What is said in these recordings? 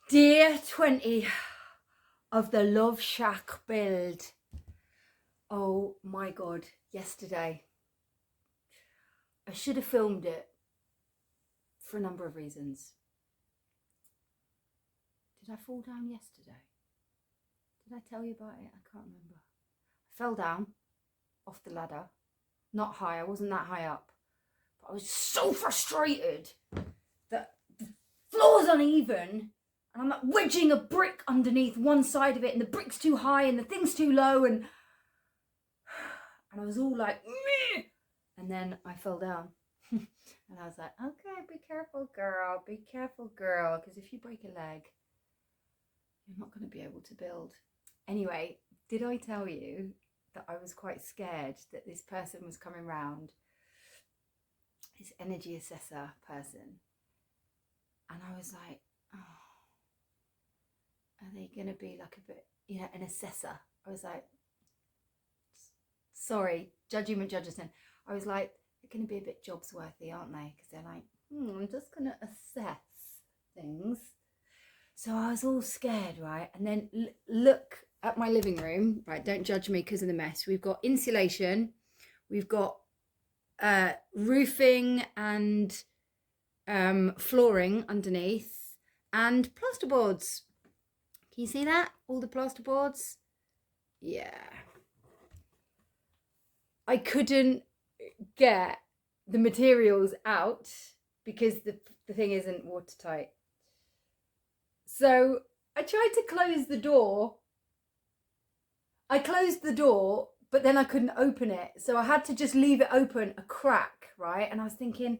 Day 20 of the Love Shack build. Oh my God, yesterday. I should have filmed it for a number of reasons. Did I fall down yesterday? Did I tell you about it? I can't remember. I fell down off the ladder. Not high, I wasn't that high up. But I was so frustrated that the floor's uneven and I'm like wedging a brick underneath one side of it and the brick's too high and the thing's too low and I was all like, meh! And then I fell down. And I was like, okay, be careful, girl, because if you break a leg, you're not going to be able to build. Anyway, did I tell you that I was quite scared that this person was coming round, this energy assessor person, and I was like, oh, are they going to be like a bit, an assessor? I was like, sorry, judgment judgeston. I was like, they're going to be a bit jobsworthy, aren't they? Because they're like, I'm just going to assess things. So I was all scared, right? And then look at my living room, right? Don't judge me because of the mess. We've got insulation, we've got roofing and flooring underneath, and plasterboards. Can you see that? All the plasterboards? Yeah. I couldn't get the materials out because the thing isn't watertight. So I tried to close the door. I closed the door, but then I couldn't open it. So I had to just leave it open a crack, right? And I was thinking,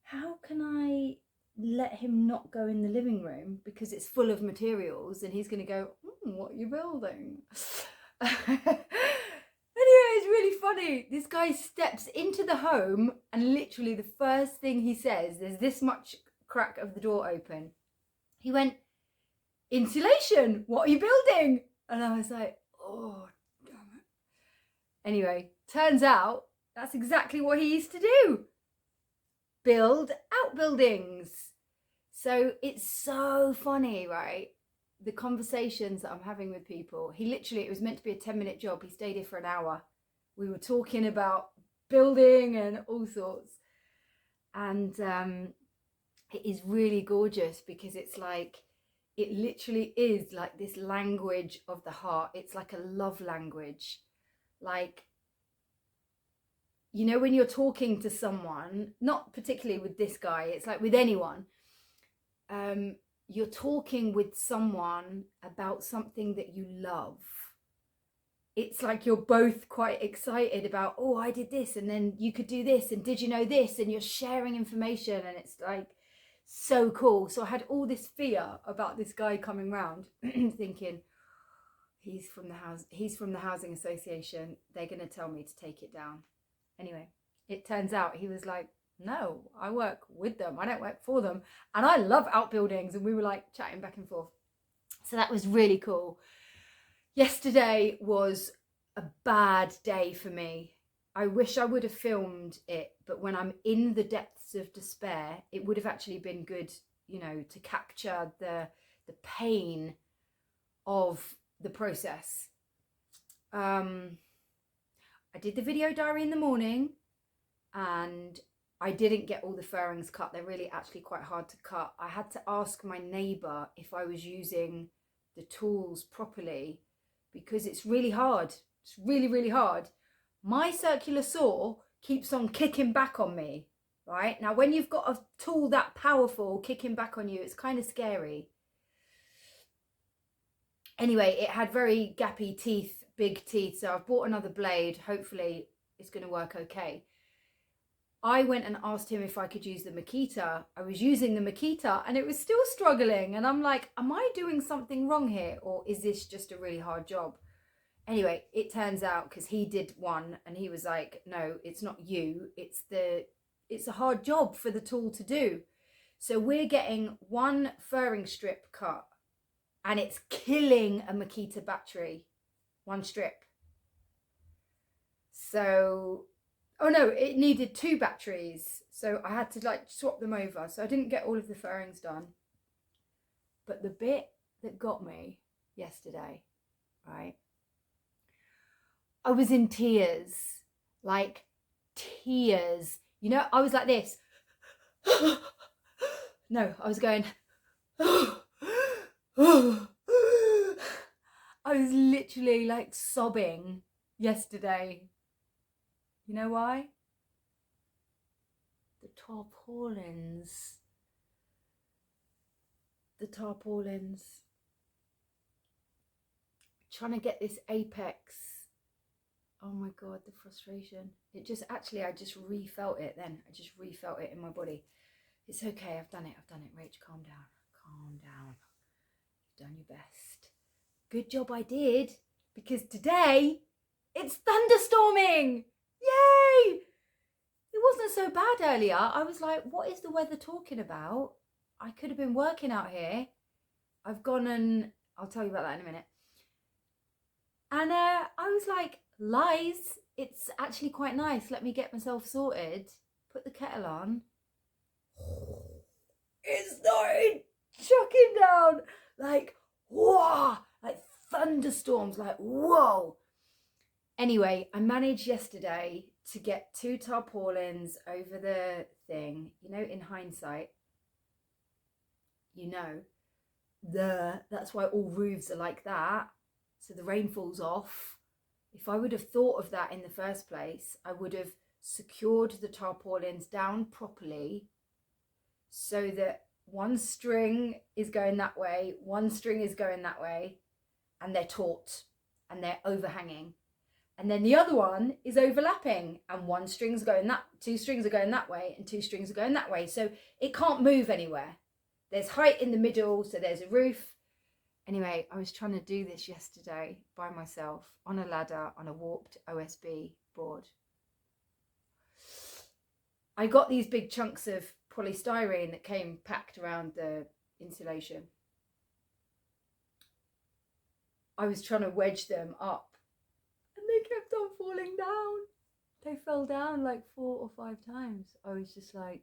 how can I let him not go in the living room because it's full of materials and he's going to go, what are you building? Anyway, it's really funny. This guy steps into the home and literally the first thing he says, there's this much crack of the door open. He went, insulation, what are you building? And I was like, oh, damn it. Anyway, turns out that's exactly what he used to do. Build outbuildings. So it's so funny, right? The conversations that I'm having with people. It was meant to be a 10-minute job. He stayed here for an hour. We were talking about building and all sorts. And it is really gorgeous because it's like, it literally is like this language of the heart. It's like a love language. Like, when you're talking to someone, not particularly with this guy, it's like with anyone, you're talking with someone about something that you love. It's like you're both quite excited about, oh, I did this and then you could do this and did you know this, and you're sharing information and it's like so cool. So I had all this fear about this guy coming round thinking, he's from the housing association, they're going to tell me to take it down. Anyway, it turns out he was like, no, I work with them, I don't work for them, and I love outbuildings. And we were like chatting back and forth. So that was really cool. Yesterday was a bad day for me. I wish I would have filmed it, but when I'm in the depths of despair, it would have actually been good, to capture the pain of the process. I did the video diary in the morning and I didn't get all the furrings cut. They're really actually quite hard to cut. I had to ask my neighbour if I was using the tools properly because it's really hard. It's really, really hard. My circular saw keeps on kicking back on me, right? Now, when you've got a tool that powerful kicking back on you, it's kind of scary. Anyway, it had very gappy teeth, big teeth. So I've bought another blade. Hopefully it's going to work okay. I went and asked him if I could use the Makita. I was using the Makita and it was still struggling. And I'm like, am I doing something wrong here? Or is this just a really hard job? Anyway, it turns out, because he did one and he was like, no, it's not you. It's a hard job for the tool to do. So we're getting one furring strip cut and it's killing a Makita battery, one strip. So, oh no, it needed 2 batteries. So I had to swap them over. So I didn't get all of the furrings done. But the bit that got me yesterday, right? I was in tears, like tears. You know, I was like this. No, I was going. I was literally like sobbing yesterday. You know why? The tarpaulins. The tarpaulins. Trying to get this apex. Oh my God, the frustration. It just, actually, I just re-felt it then. I just re-felt it in my body. It's okay, I've done it, Rach, calm down. Calm down. You've done your best. Good job I did, because today it's thunderstorming. Yay! It wasn't so bad earlier. I was like, what is the weather talking about? I could have been working out here. I've gone and I'll tell you about that in a minute. And I was like, lies, it's actually quite nice. Let me get myself sorted. Put the kettle on. It started chucking down like, whoa, like thunderstorms, like, whoa. Anyway, I managed yesterday to get 2 tarpaulins over the thing. You know, in hindsight, you know, that's why all roofs are like that. So the rain falls off. If I would have thought of that in the first place, I would have secured the tarpaulins down properly so that one string is going that way, one string is going that way, and they're taut and they're overhanging. And then the other one is overlapping, and one string's going that, 2 strings are going that way, and 2 strings are going that way. So it can't move anywhere. There's height in the middle, so there's a roof. Anyway, I was trying to do this yesterday by myself on a ladder on a warped OSB board. I got these big chunks of polystyrene that came packed around the insulation. I was trying to wedge them up and they kept on falling down. They fell down like 4 or 5 times. I was just like,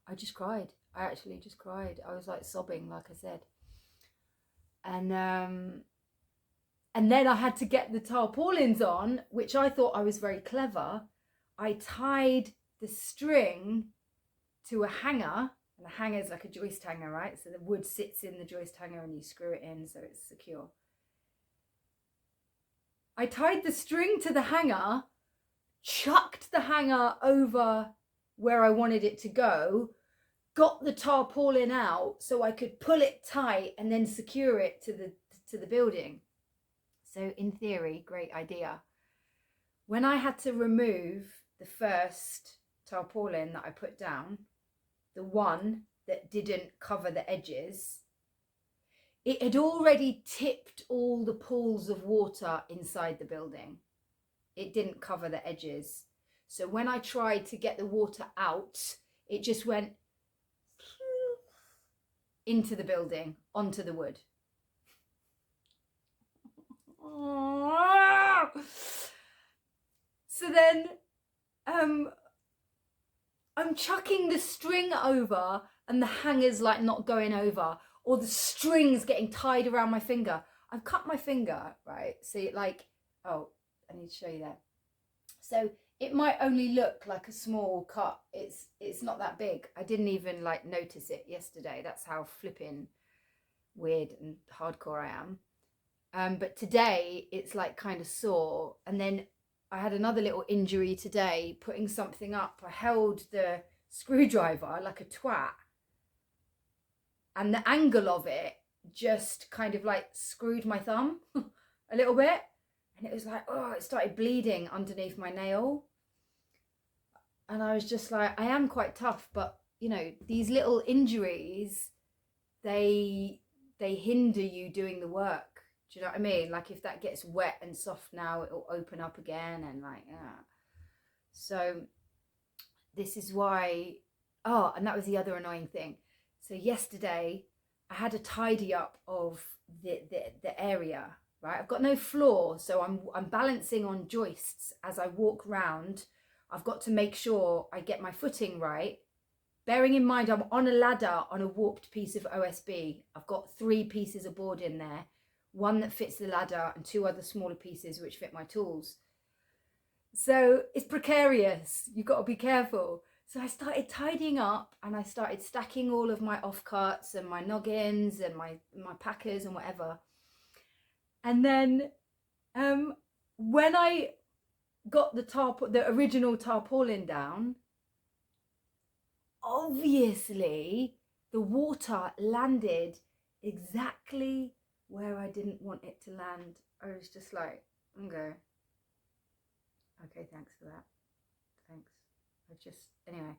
I just cried. I actually just cried. I was like sobbing, like I said. And then I had to get the tarpaulins on, which I thought I was very clever. I tied the string to a hanger, and the hanger is like a joist hanger, right? So the wood sits in the joist hanger and you screw it in so it's secure. I tied the string to the hanger, chucked the hanger over where I wanted it to go, got the tarpaulin out so I could pull it tight and then secure it to the building. So in theory, great idea. When I had to remove the first tarpaulin that I put down, the one that didn't cover the edges, it had already tipped all the pools of water inside the building. It didn't cover the edges. So when I tried to get the water out, it just went into the building, onto the wood. So then I'm chucking the string over and the hanger's like not going over, or the string's getting tied around my finger. I've cut my finger, right? See, like, oh, I need to show you that. So it might only look like a small cut. It's not that big. I didn't even like notice it yesterday. That's how flipping weird and hardcore I am. But today it's like kind of sore. And then I had another little injury today putting something up. I held the screwdriver like a twat, and the angle of it just kind of like screwed my thumb a little bit. And it was like, oh, it started bleeding underneath my nail. And I was just like, I am quite tough, but you know, these little injuries, they hinder you doing the work. Do you know what I mean? Like if that gets wet and soft now, it'll open up again and like, yeah. So this is why, oh, and that was the other annoying thing. So yesterday I had a tidy up of the area, right? I've got no floor, so I'm balancing on joists as I walk round. I've got to make sure I get my footing right, bearing in mind I'm on a ladder on a warped piece of OSB. I've got 3 pieces of board in there, one that fits the ladder and 2 other smaller pieces which fit my tools. So it's precarious. You've got to be careful. So I started tidying up and I started stacking all of my offcuts and my noggins and my packers and whatever. And then when I got the original tarpaulin down, obviously the water landed exactly where I didn't want it to land. I was just like, okay, thanks for that. Thanks. Anyway.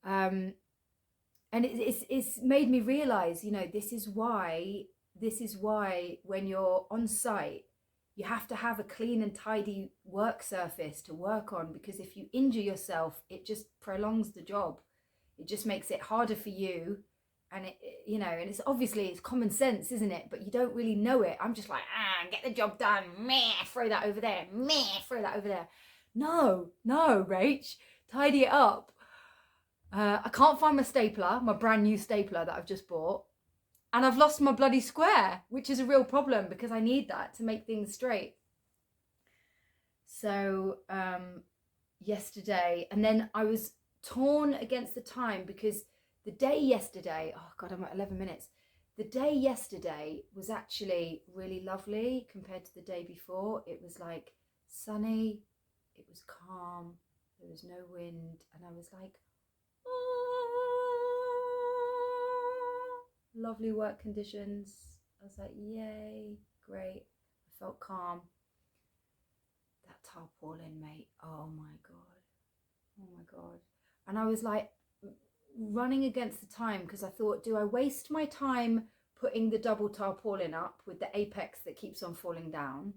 And it's made me realize, you know, this is why when you're on site, you have to have a clean and tidy work surface to work on, because if you injure yourself, it just prolongs the job. It just makes it harder for you. And you know, and it's common sense, isn't it? But you don't really know it. I'm just like, get the job done. Meh, throw that over there. Meh, throw that over there. No, Rach, tidy it up. I can't find my stapler, my brand new stapler that I've just bought. And I've lost my bloody square, which is a real problem because I need that to make things straight. So yesterday, and then I was torn against the time because the day yesterday, oh God, I'm at 11 minutes. The day yesterday was actually really lovely compared to the day before. It was like sunny, it was calm, there was no wind, and I was like, lovely work conditions. I was like, yay, great. I felt calm. That tarpaulin, mate, oh my God. And I was like running against the time because I thought, do I waste my time putting the double tarpaulin up with the apex that keeps on falling down?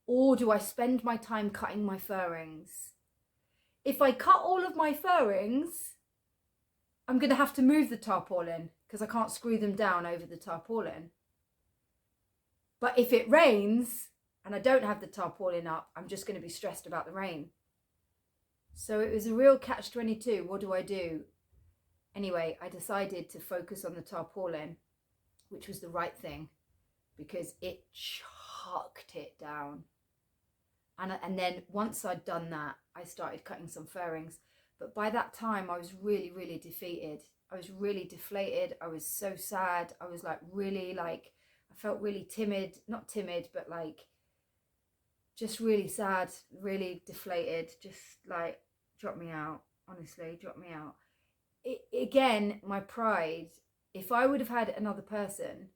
Or do I spend my time cutting my furrings? If I cut all of my furrings, I'm going to have to move the tarpaulin because I can't screw them down over the tarpaulin. But if it rains and I don't have the tarpaulin up, I'm just going to be stressed about the rain. So it was a real catch-22. What do I do? Anyway, I decided to focus on the tarpaulin, which was the right thing because it chucked it down. And then once I'd done that, I started cutting some furrings. But by that time, I was really, really defeated. I was really deflated. I was so sad. I was like really like, I felt really timid, not timid, but like just really sad, really deflated, just like drop me out, honestly, drop me out. Again, my pride, if I would have had another person,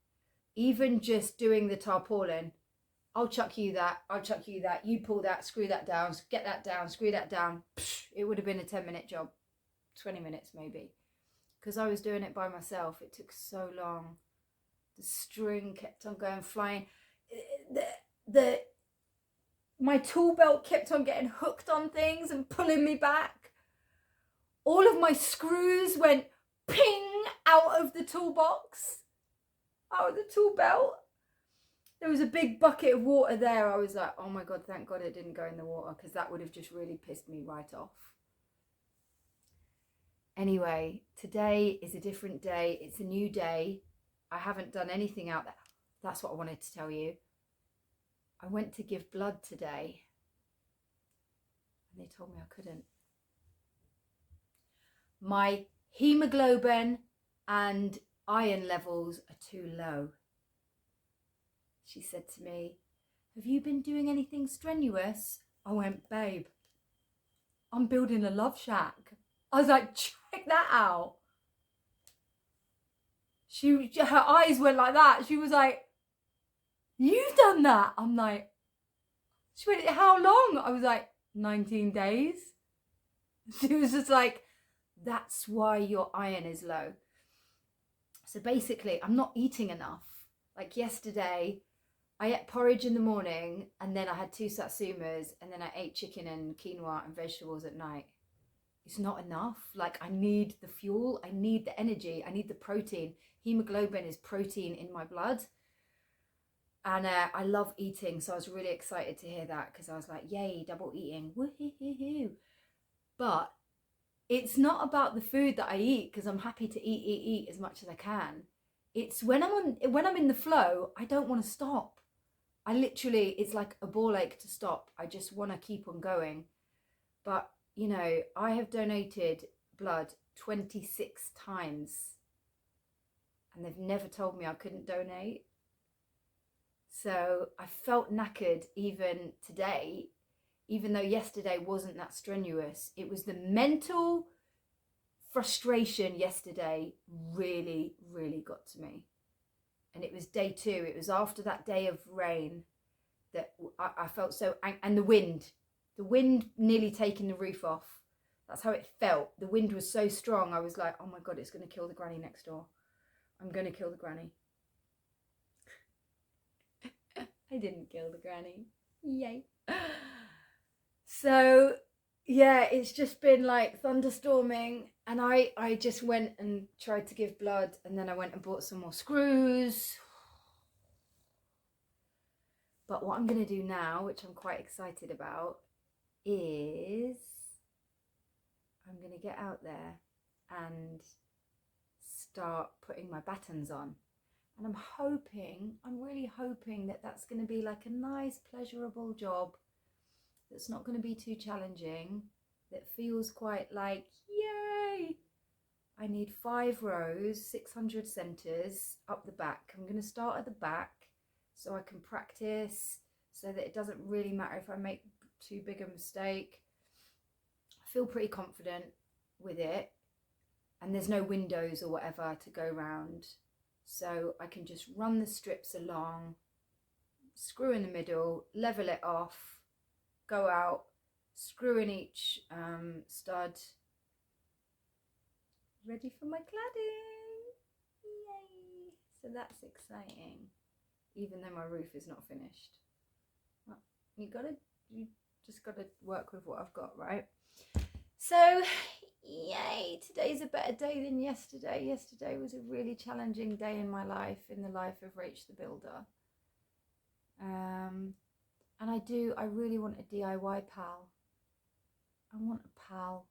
even just doing the tarpaulin, I'll chuck you that, you pull that, screw that down, get that down, screw that down. It would have been a 10-minute job, 20 minutes maybe. Because I was doing it by myself. It took so long. The string kept on going flying. My tool belt kept on getting hooked on things and pulling me back. All of my screws went ping out of the toolbox, out of the tool belt. There was a big bucket of water there. I was like, oh my God, thank God it didn't go in the water because that would have just really pissed me right off. Anyway, today is a different day. It's a new day. I haven't done anything out there. That's what I wanted to tell you. I went to give blood today and they told me I couldn't. My hemoglobin and iron levels are too low. She said to me, have you been doing anything strenuous? I went, babe, I'm building a love shack. I was like, check that out. Her eyes went like that. She was like, you've done that? I'm like, she went, how long? I was like, 19 days. She was just like, that's why your iron is low. So basically, I'm not eating enough. Like yesterday, I ate porridge in the morning and then I had 2 satsumas and then I ate chicken and quinoa and vegetables at night. It's not enough. Like I need the fuel, I need the energy, I need the protein. Hemoglobin is protein in my blood. And I love eating, so I was really excited to hear that because I was like, yay, double eating, woohoo. But it's not about the food that I eat, because I'm happy to eat as much as I can. It's when I'm in the flow, I don't want to stop. I literally, it's like a ball ache to stop. I just want to keep on going. But, you know, I have donated blood 26 times and they've never told me I couldn't donate. So I felt knackered even today, even though yesterday wasn't that strenuous. It was the mental frustration yesterday really, really got to me. And it was day 2. It was after that day of rain that I felt so, and the wind nearly taking the roof off. That's how it felt. The wind was so strong. I was like, oh my God, it's going to kill the granny next door. I'm going to kill the granny. I didn't kill the granny. Yay. So yeah, it's just been like thunderstorming, and I just went and tried to give blood, and then I went and bought some more screws. But what I'm going to do now, which I'm quite excited about, is I'm going to get out there and start putting my batons on. And I'm really hoping that that's going to be like a nice, pleasurable job that's not going to be too challenging, that feels quite like, yay! I need 5 rows, 600 centres up the back. I'm going to start at the back so I can practice, so that it doesn't really matter if I make too big a mistake. I feel pretty confident with it, and there's no windows or whatever to go round, so I can just run the strips along, screw in the middle, level it off, go out, screw in each stud. Ready for my cladding. Yay! So that's exciting, even though my roof is not finished. Well, you just gotta work with what I've got, right? So yay, today's a better day than yesterday. Yesterday was a really challenging day in my life, in the life of Rach the Builder. And I really want a DIY pal. I want a pal,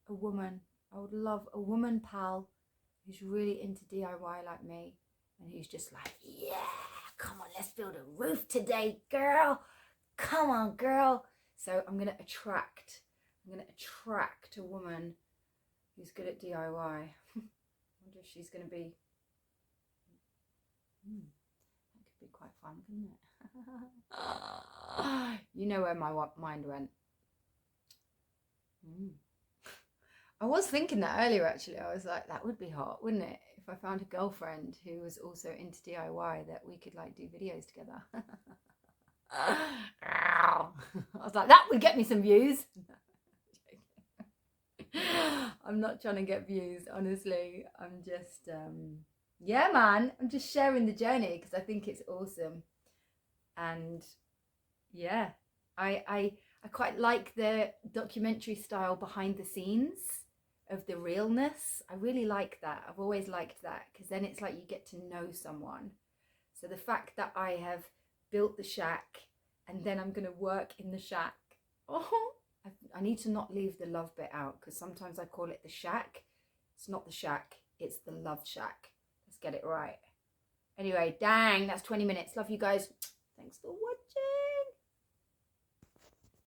a woman. I would love a woman pal who's really into DIY like me, and who's just like, yeah, come on, let's build a roof today, girl. Come on, girl. So I'm going to attract a woman who's good at DIY. I wonder if she's going to be, that could be quite fun, couldn't it? You know where my mind went. I was thinking that earlier, actually. I was like, that would be hot, wouldn't it? If I found a girlfriend who was also into DIY, that we could like do videos together. I was like, that would get me some views. I'm not trying to get views, honestly. I'm just, yeah, man. I'm just sharing the journey because I think it's awesome. And yeah, I quite like the documentary style behind the scenes of the realness. I really like that. I've always liked that, because then it's like you get to know someone. So the fact that I have built the shack and then I'm going to work in the shack. Oh, I need to not leave the love bit out, because sometimes I call it the shack. It's not the shack, it's the love shack. Let's get it right. Anyway, dang, that's 20 minutes. Love you guys. Thanks for watching.